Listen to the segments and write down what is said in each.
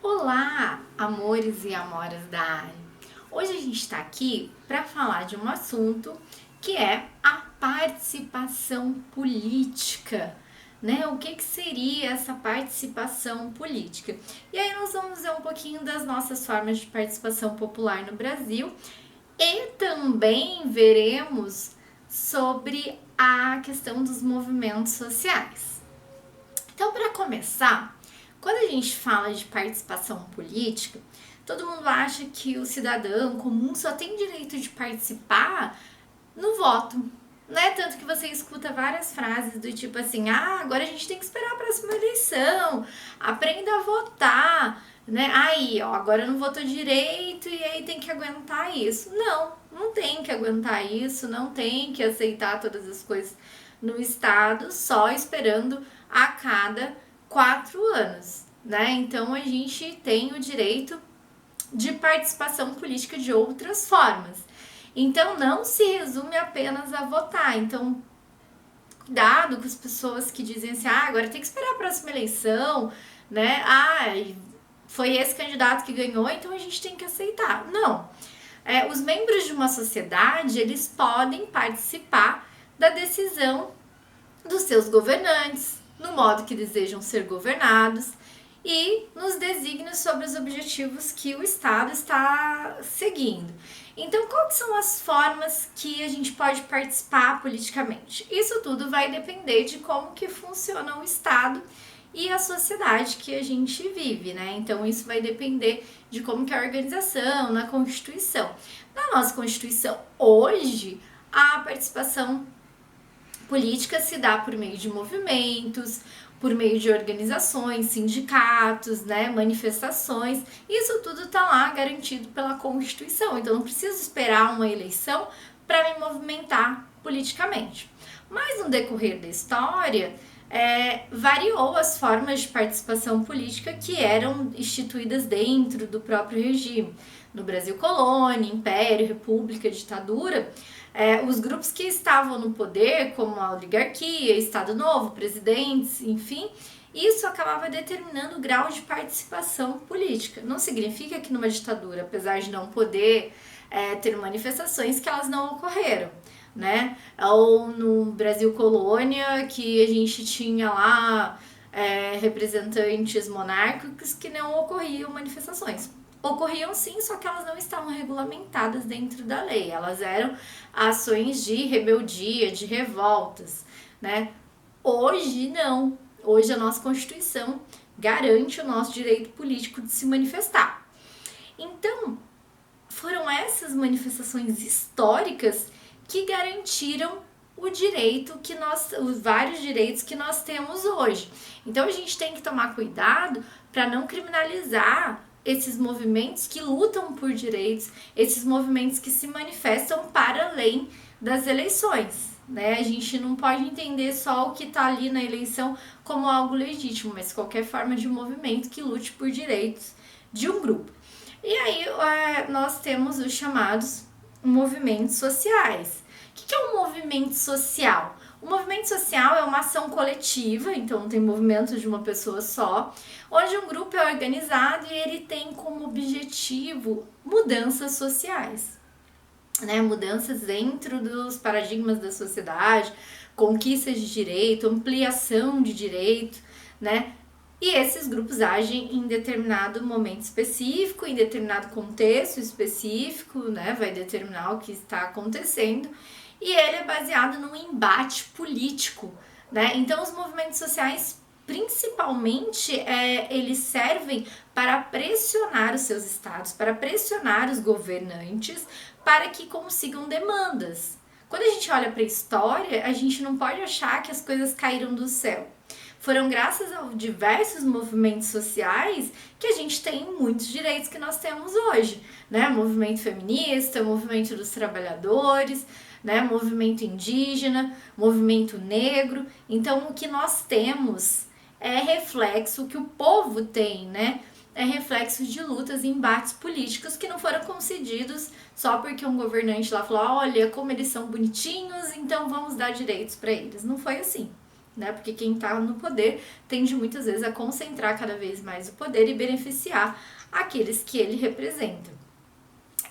Olá, amores e amoras da área! Hoje a gente está aqui para falar de um assunto que é a participação política, né? O que seria essa participação política? E aí nós vamos ver um pouquinho das nossas formas de participação popular no Brasil e também veremos sobre a questão dos movimentos sociais. Então, para começar, quando a gente fala de participação política, todo mundo acha que o cidadão comum só tem direito de participar no voto, né? Tanto que você escuta várias frases do tipo assim: agora a gente tem que esperar a próxima eleição, aprenda a votar, né? Aí, ó, agora não votou direito e aí tem que aguentar isso. Não tem que aguentar isso, não tem que aceitar todas as coisas no Estado só esperando a cada 4 anos, né? Então a gente tem o direito de participação política de outras formas. Então não se resume apenas a votar. Então, cuidado com as pessoas que dizem assim: agora tem que esperar a próxima eleição, né? Foi esse candidato que ganhou, então a gente tem que aceitar. Não. Os membros de uma sociedade, eles podem participar da decisão dos seus governantes, no modo que desejam ser governados e nos desígnios sobre os objetivos que o Estado está seguindo. Então, quais são as formas que a gente pode participar politicamente? Isso tudo vai depender de como que funciona o Estado e a sociedade que a gente vive, né? Então, isso vai depender de como que é a organização, na Constituição. Na nossa Constituição, hoje, a participação política se dá por meio de movimentos, por meio de organizações, sindicatos, né, manifestações. Isso tudo está lá garantido pela Constituição. Então não preciso esperar uma eleição para me movimentar politicamente. Mas no decorrer da história, variou as formas de participação política que eram instituídas dentro do próprio regime. No Brasil colônia, império, república, ditadura, os grupos que estavam no poder, como a oligarquia, Estado Novo, presidentes, enfim, isso acabava determinando o grau de participação política. Não significa que numa ditadura, apesar de não poder ter manifestações, que elas não ocorreram, né? Ou no Brasil colônia, que a gente tinha lá representantes monárquicos que não ocorriam manifestações. Ocorriam sim, só que elas não estavam regulamentadas dentro da lei. Elas eram ações de rebeldia, de revoltas, né? Hoje não. Hoje a nossa Constituição garante o nosso direito político de se manifestar. Então, foram essas manifestações históricas que garantiram o direito que os vários direitos que nós temos hoje. Então a gente tem que tomar cuidado para não criminalizar esses movimentos que lutam por direitos, esses movimentos que se manifestam para além das eleições, né? A gente não pode entender só o que está ali na eleição como algo legítimo, mas qualquer forma de movimento que lute por direitos de um grupo. E aí nós temos os chamados movimentos sociais. O que é um movimento social? O movimento social é uma ação coletiva, então não tem movimento de uma pessoa só, onde um grupo é organizado e ele tem como objetivo mudanças sociais, né? Mudanças dentro dos paradigmas da sociedade, conquistas de direito, ampliação de direito, né? E esses grupos agem em determinado momento específico, em determinado contexto específico, né? Vai determinar o que está acontecendo. E ele é baseado num embate político, né? Então, os movimentos sociais, principalmente, eles servem para pressionar os seus estados, para pressionar os governantes, para que consigam demandas. Quando a gente olha para a história, a gente não pode achar que as coisas caíram do céu. Foram graças a diversos movimentos sociais que a gente tem muitos direitos que nós temos hoje, né? Movimento feminista, movimento dos trabalhadores, né? Movimento indígena, movimento negro. Então, o que nós temos é reflexo, o que o povo tem, né? É reflexo de lutas e embates políticos que não foram concedidos só porque um governante lá falou: olha, como eles são bonitinhos, então vamos dar direitos para eles. Não foi assim, né? Porque quem está no poder tende muitas vezes a concentrar cada vez mais o poder e beneficiar aqueles que ele representa.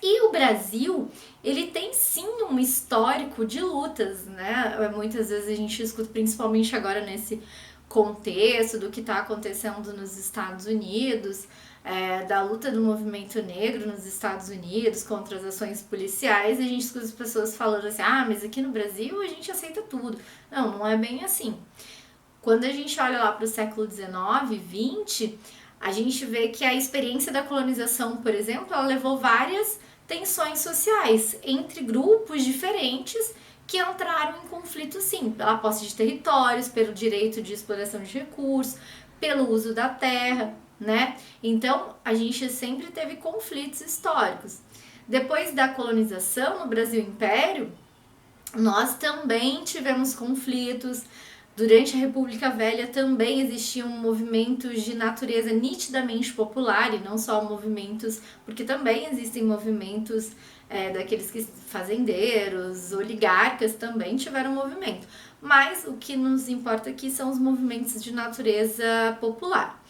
E o Brasil, ele tem sim um histórico de lutas, né? Muitas vezes a gente escuta, principalmente agora nesse contexto do que está acontecendo nos Estados Unidos, da luta do movimento negro nos Estados Unidos contra as ações policiais, a gente escuta as pessoas falando assim, mas aqui no Brasil a gente aceita tudo. Não, não é bem assim. Quando a gente olha lá para o século XIX, XX, a gente vê que a experiência da colonização, por exemplo, ela levou várias tensões sociais entre grupos diferentes que entraram em conflito, sim, pela posse de territórios, pelo direito de exploração de recursos, pelo uso da terra, né? Então, a gente sempre teve conflitos históricos. Depois da colonização no Brasil Império, nós também tivemos conflitos. Durante a República Velha também existiam movimentos de natureza nitidamente popular e não só movimentos, porque também existem movimentos daqueles que fazendeiros, oligarcas também tiveram movimento. Mas o que nos importa aqui são os movimentos de natureza popular.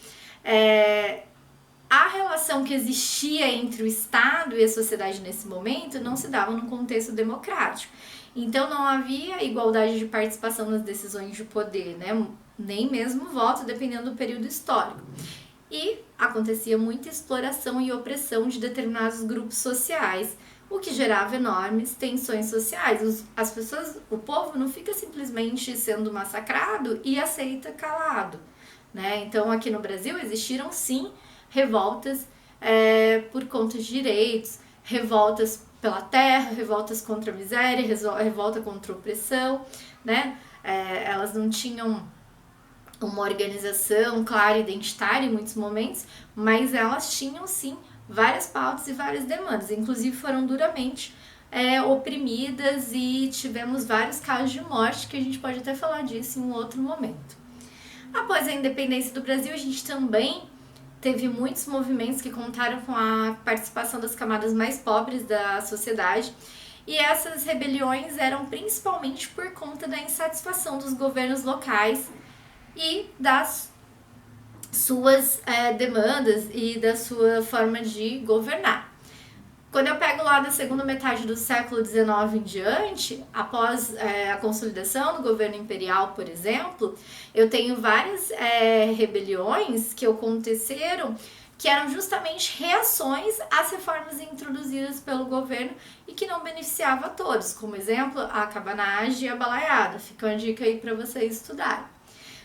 A relação que existia entre o Estado e a sociedade nesse momento não se dava num contexto democrático. Então não havia igualdade de participação nas decisões de poder, né? Nem mesmo voto, dependendo do período histórico. E acontecia muita exploração e opressão de determinados grupos sociais, o que gerava enormes tensões sociais. As pessoas, o povo não fica simplesmente sendo massacrado e aceita calado, né? Então aqui no Brasil existiram sim revoltas por conta de direitos, revoltas pela terra, revoltas contra a miséria, revolta contra a opressão, né? Elas não tinham uma organização clara e identitária em muitos momentos, mas elas tinham sim várias pautas e várias demandas, inclusive foram duramente oprimidas e tivemos vários casos de morte, que a gente pode até falar disso em um outro momento. Após a independência do Brasil, a gente também teve muitos movimentos que contaram com a participação das camadas mais pobres da sociedade, e essas rebeliões eram principalmente por conta da insatisfação dos governos locais e das suas demandas e da sua forma de governar. Quando eu pego lá da segunda metade do século XIX em diante, após a consolidação do governo imperial, por exemplo, eu tenho várias rebeliões que aconteceram que eram justamente reações às reformas introduzidas pelo governo e que não beneficiavam a todos. Como exemplo, a cabanagem e a balaiada. Fica uma dica aí para vocês estudarem.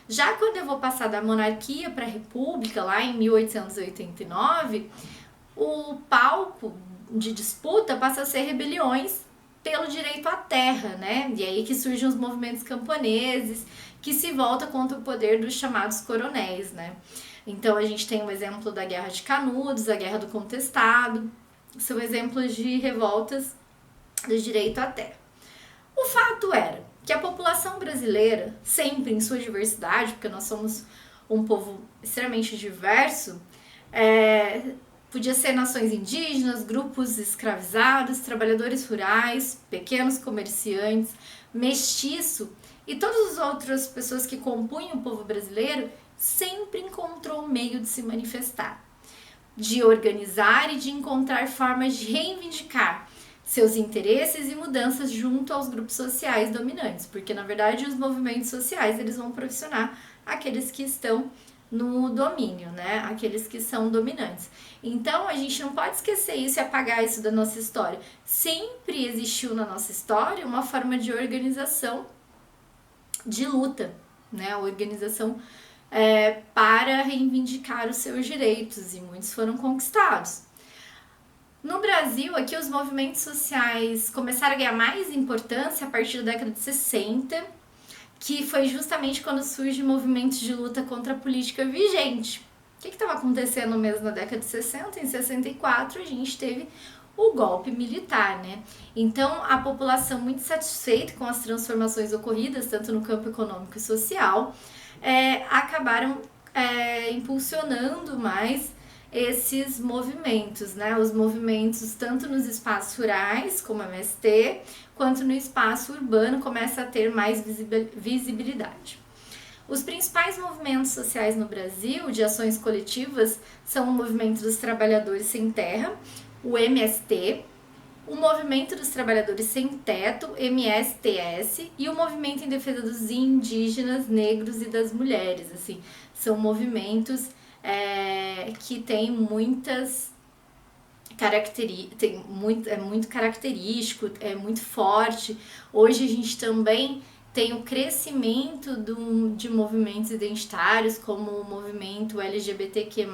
Já quando eu vou passar da monarquia para a república, lá em 1889, o palco de disputa passa a ser rebeliões pelo direito à terra, né? E aí que surgem os movimentos camponeses, que se volta contra o poder dos chamados coronéis, né? Então a gente tem o exemplo da Guerra de Canudos, a Guerra do Contestado, são exemplos de revoltas do direito à terra. O fato era que a população brasileira, sempre em sua diversidade, porque nós somos um povo extremamente diverso, podia ser nações indígenas, grupos escravizados, trabalhadores rurais, pequenos comerciantes, mestiço e todas as outras pessoas que compunham o povo brasileiro, sempre encontrou um meio de se manifestar, de organizar e de encontrar formas de reivindicar seus interesses e mudanças junto aos grupos sociais dominantes, porque na verdade os movimentos sociais eles vão profissionar aqueles que estão no domínio, né? Aqueles que são dominantes. Então a gente não pode esquecer isso e apagar isso da nossa história. Sempre existiu na nossa história uma forma de organização de luta, né? A organização para reivindicar os seus direitos, e muitos foram conquistados. No Brasil, aqui os movimentos sociais começaram a ganhar mais importância a partir da década de 60, que foi justamente quando surgem movimentos de luta contra a política vigente. O que estava acontecendo mesmo na década de 60? Em 64, a gente teve o golpe militar, né? Então, a população muito satisfeita com as transformações ocorridas, tanto no campo econômico e social, acabaram impulsionando mais esses movimentos, né? Os movimentos tanto nos espaços rurais, como a MST, quanto no espaço urbano começa a ter mais visibilidade. Os principais movimentos sociais no Brasil de ações coletivas são o Movimento dos Trabalhadores Sem Terra, o MST, o Movimento dos Trabalhadores Sem Teto, MSTS, e o Movimento em Defesa dos Indígenas, Negros e das Mulheres. Assim, são movimentos que têm muitas características, é muito característico, é muito forte. Hoje a gente também tem o crescimento de movimentos identitários, como o movimento LGBTQ+,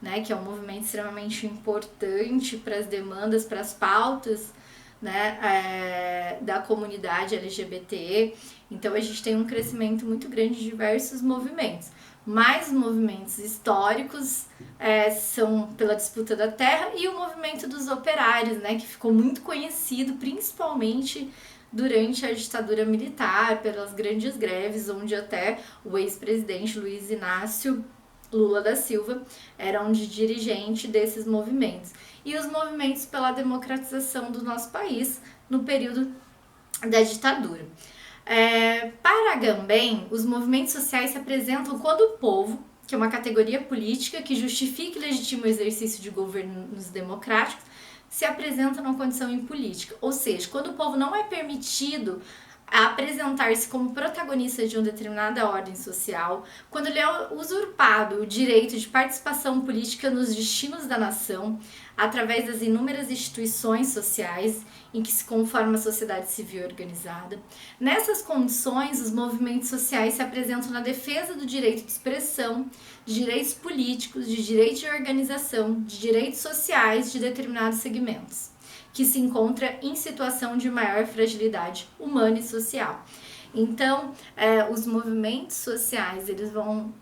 né, que é um movimento extremamente importante para as demandas, para as pautas, né, da comunidade LGBT. Então a gente tem um crescimento muito grande de diversos movimentos. Mas os movimentos históricos são pela disputa da terra e o movimento dos operários, né, que ficou muito conhecido principalmente durante a ditadura militar, pelas grandes greves, onde até o ex-presidente Luiz Inácio Lula da Silva era um dirigente desses movimentos. E os movimentos pela democratização do nosso país no período da ditadura. Para Agamben, os movimentos sociais se apresentam quando o povo, que é uma categoria política que justifica e legitima o exercício de governos democráticos, se apresenta numa condição impolítica. Ou seja, quando o povo não é permitido apresentar-se como protagonista de uma determinada ordem social, quando lhe é usurpado o direito de participação política nos destinos da nação, através das inúmeras instituições sociais em que se conforma a sociedade civil organizada. Nessas condições, os movimentos sociais se apresentam na defesa do direito de expressão, de direitos políticos, de direito de organização, de direitos sociais de determinados segmentos, que se encontra em situação de maior fragilidade humana e social. Então, os movimentos sociais, eles vão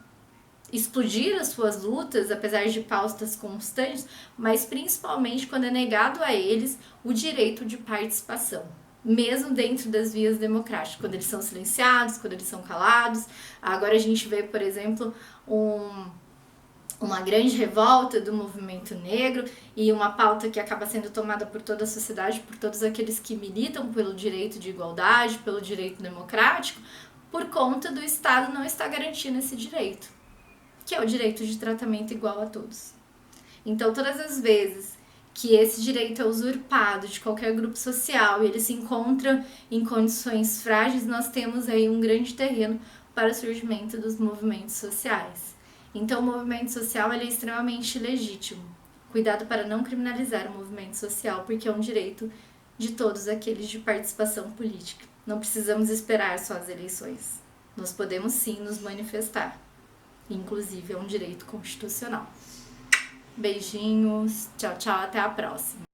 explodir as suas lutas, apesar de pautas constantes, mas principalmente quando é negado a eles o direito de participação, mesmo dentro das vias democráticas, quando eles são silenciados, quando eles são calados. Agora a gente vê, por exemplo, uma grande revolta do movimento negro e uma pauta que acaba sendo tomada por toda a sociedade, por todos aqueles que militam pelo direito de igualdade, pelo direito democrático, por conta do Estado não estar garantindo esse direito, que é o direito de tratamento igual a todos. Então, todas as vezes que esse direito é usurpado de qualquer grupo social e ele se encontra em condições frágeis, nós temos aí um grande terreno para o surgimento dos movimentos sociais. Então, o movimento social ele é extremamente legítimo. Cuidado para não criminalizar o movimento social, porque é um direito de todos aqueles de participação política. Não precisamos esperar só as eleições. Nós podemos sim nos manifestar. Inclusive, é um direito constitucional. Beijinhos, tchau, tchau, até a próxima.